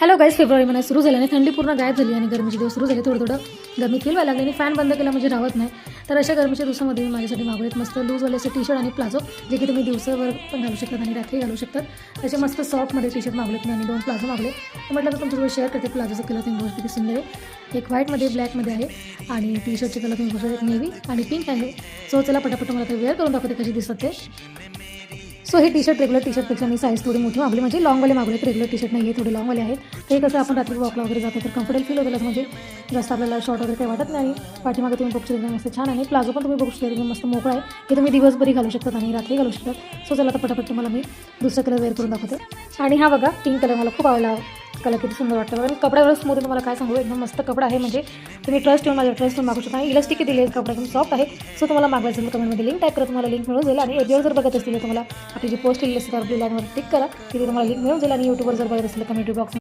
Hello guys, February महिना सुरू झाल्याने थंडी पूर्ण गायब झाली आणि गरमीचे दिवस सुरू झाले. थोडं गरमी फील व्हायला लागली आणि फॅन बंद केला म्हणजे राहत नाही. तर अशा गरमीच्या दिवसामध्ये मी माझ्यासाठी मागवलेत मस्त लूजवाले असे टी शर्ट आणि प्लाझो, जे की तुम्ही दिवसावर पण घालू शकतात आणि रात्री घालू शकतात. असे मस्त सॉफ्टमध्ये टी शर्ट मागवलेत मी आणि 2 प्लाझो मागवले. तर म्हटलं तर तुमच्यासोबत शेअर करते. प्लाझोचा कलर तुम्ही बघू किती सुंदर आहे, एक व्हाईटमध्ये ब्लॅकमध्ये आहे आणि टी शर्टचे कलर तुम्ही बघू नेव्ही आणि पिंक आहे. सो चला पटापट मला ते वेअर करून दाखवते कशी दिसतात ते. सो हे टी शर्ट रेग्युलर टी शर्टपेक्षा मी साईज थोडी मोठी मागवली, म्हणजे लॉंगवाले मागवले. रेग्युलर टी शर्ट नाही आहे, थोडे लॉंगवाले आहेत. ते कसं आपण रात्री वॉकला वगैरे जातो तर कम्फर्टेबल फील होतं, म्हणजे जास्त आपल्याला शॉर्ट वगैरे काही वाटत नाही. पाठीमागे तुम्ही बघू शकता मस्त छान आहे. प्लाझो पण तुम्ही बघू शकता एकदम मस्त मोकळा आहे, हे तुम्ही दिवसभरी घालू शकतात आणि रात्री घालू शकतात. सो चला तर पटापट तुम्हाला मी दुसरा कलर वेअर करून दाखवते. आणि हा बघा पिंक कलर मला खूप आवडला. कलर किती सुंदर वाटतं बघा. कपड्यावर स्मूथ तुम्हाला काय सांगू, एकदम मस्त कपडा आहे, म्हणजे तुम्ही ट्रस्ट ठेवून माझ्या ट्रस्ट ठेवून मागू शकता. आणि इलास्टिक दिले आहेत, कपडा एकदम सॉफ्ट आहे. सो तुम्हाला मागवायचं असेल कमेंटमध्ये लिंक टाईप करा, तुम्हाला लिंक मिळून जाईल. आणि एडिओ जर बघत असतील तुम्हाला आपली जी पोस्ट केलेली असेल तर आपली लाईनवर टिक करा, तिथे तुम्हाला लिंक मिळून जाईल. आणि यूट्यूबवर जर बघत असेल कमेंट बॉक्स